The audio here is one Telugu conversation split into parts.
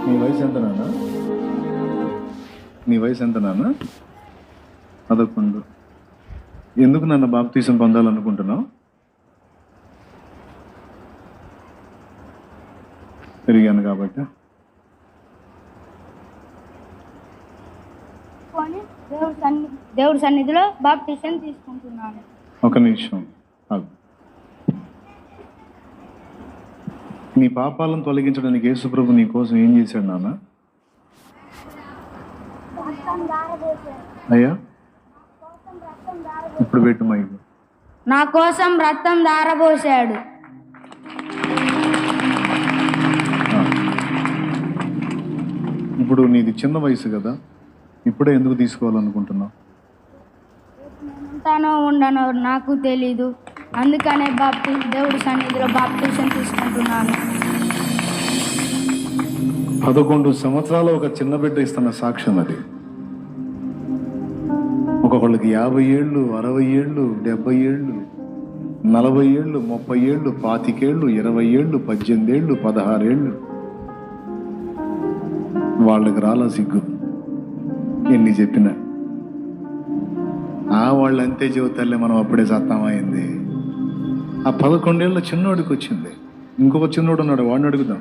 నీ వయసు ఎంత నాన్న? నీ వయసు ఎంత నాన్న? 11. ఎందుకు నన్ను బాప్తీసం పొందాలనుకుంటున్నావు? పెరిగాను కాబట్టి. దేవుడి సన్నిధిలో బాప్తీసం తీసుకుంటున్నాను. ఒక నిమిషం ఆగు. నీ పాపాలను తొలగించడానికి యేసుప్రభు నీ కోసం ఏం చేశాడు నాన్న? అయ్యా ఇప్పుడు పెట్టు మైకు. నా కోసం రక్తం దారబోసాడు. ఇప్పుడు నీది చిన్న వయసు కదా, ఇప్పుడే ఎందుకు తీసుకోవాలనుకుంటున్నావు? ఉంటానో ఉండనో నాకు తెలీదు, అందుకనే దేవుడి సన్నిధిలో బాప్తీసం తీసుకుంటున్నాను. 11 సంవత్సరాలు ఒక చిన్న బిడ్డ ఇస్తున్న సాక్ష్యం అది. ఒక్కొక్కళ్ళకి 50 ఏళ్ళు, 60 ఏళ్ళు, 70 ఏళ్ళు, 40 ఏళ్ళు, 30 ఏళ్ళు, 25 ఏళ్ళు, 20 ఏళ్ళు, 18 ఏళ్ళు, 16 ఏళ్ళు. వాళ్ళకి రాలా సిగ్గు ఎన్ని చెప్పినా. వాళ్ళు అంతే చెబుతారులే, మనం అప్పుడే సత్తామైంది. ఆ 11 ఏళ్ళ చిన్నోడికి వచ్చింది. ఇంకొక చిన్నోడు ఉన్నాడు, వాడిని అడుగుదాం.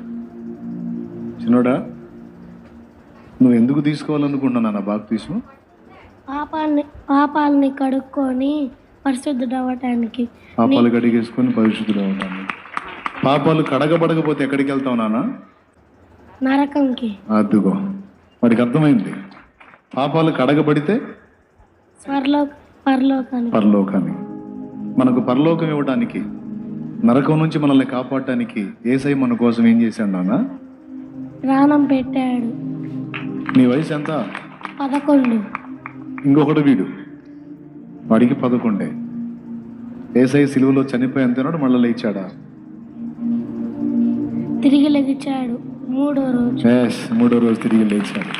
చిన్నోడా, నువ్వు ఎందుకు తీసుకోవాలనుకుంటున్నా నా బాప్తీసం? పాపాలని కడుక్కొని పరిశుద్ధుడు అవ్వటానికి. పాపాలు కడిగేసుకొని పరిశుద్ధుడు అవ్వటానికి. పాపాలు కడగబడకపోతే ఎక్కడికి వెళ్తావు నాన్న? నరకంకి. అదుగో, వాడికి అర్థమైంది. పాపాలు కడగబడితే పరలోకానికి. మనకు పరలోకం ఇవ్వడానికి, నరకం నుంచి మనల్ని కాపాడటానికి యేసయ్య మన కోసం ఏం చేశాడు నాన్న? ప్రాణం పెట్టాడు. నీ వయసు ఎంత? 11. ఇంకొకడు వీడు, వాడికి 11. యేసయ్య సిలువలో చనిపోయి అంతేనాడు, మళ్ళీ లేచాడా? తిరిగి లెగిచాడు 3వ రోజు. మూడో రోజు తిరిగి లేచాడు.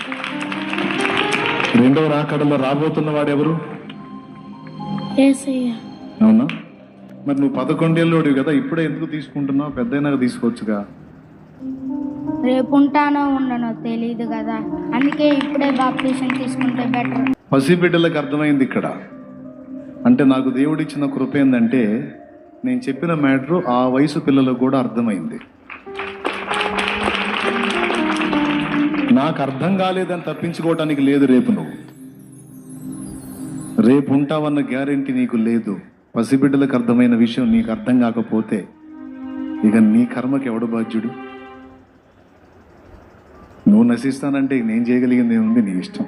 2వ రాకడలో రాబోతున్న వాడు ఎవరు? యేసయ్య. అవునా? మరి నువ్వు 11 ఏళ్ళోడివి కదా, ఇప్పుడే ఎందుకు తీసుకుంటున్నావు? పెద్దయినాక తీసుకోవచ్చుగా. రేపు ఉంటానో ఉండనో తెలీదు కదా, అందుకే ఇప్పుడే బాప్తీసం తీసుకుంటే బెటర్. పసిబిడ్డలకు అర్థమైంది ఇక్కడ. అంటే నాకు దేవుడిచ్చిన కృప ఏంటంటే, నేను చెప్పిన మ్యాటరు ఆ వయసు పిల్లలకు కూడా అర్థమైంది. నాకు అర్థం కాలేదని తప్పించుకోవటానికి లేదు. రేపు ఉంటావన్న గ్యారెంటీ నీకు లేదు. పసిబిడ్డలకు అర్థమైన విషయం నీకు అర్థం కాకపోతే ఇక నీ కర్మకి ఎవడు బాధ్యుడు? నువ్వు నశిస్తానంటే నేను చేయగలిగింది ఏముంది? నీ ఇష్టం.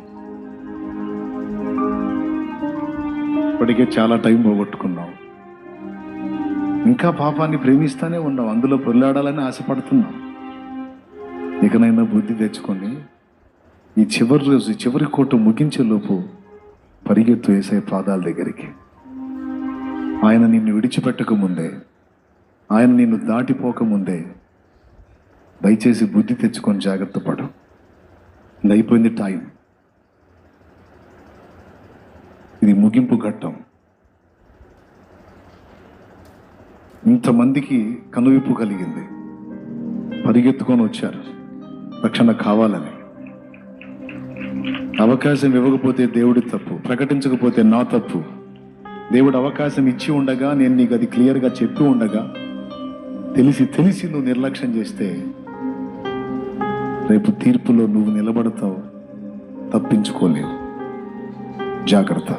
ఇప్పటికే చాలా టైం పోగొట్టుకున్నావు. ఇంకా పాపాన్ని ప్రేమిస్తానే ఉన్నావు, అందులో పొల్లాడాలని ఆశపడుతున్నావు. ఇకనైనా బుద్ధి తెచ్చుకొని ఈ చివరి రోజు, చివరి కోట ముగించే లోపు పరిగెత్తు యేసయ్య పాదాల దగ్గరికి. ఆయన నిన్ను విడిచిపెట్టకముందే, ఆయన నిన్ను దాటిపోకముందే దయచేసి బుద్ధి తెచ్చుకొని జాగ్రత్త పడు. అయిపోయింది టైం. ఇది ముగింపు ఘట్టం. ఇంతమందికి కనువిప్పు కలిగింది, పరిగెత్తుకొని వచ్చారు రక్షణ కావాలని. అవకాశం ఇవ్వకపోతే దేవుడి తప్పు, ప్రకటించకపోతే నా తప్పు. దేవుడు అవకాశం ఇచ్చి ఉండగా, నేను నీకు అది క్లియర్గా చెప్పి ఉండగా తెలిసి నువ్వు నిర్లక్ష్యం చేస్తే రేపు తీర్పులో నువ్వు నిలబడతావు, తప్పించుకోలేవు. జాగ్రత్త.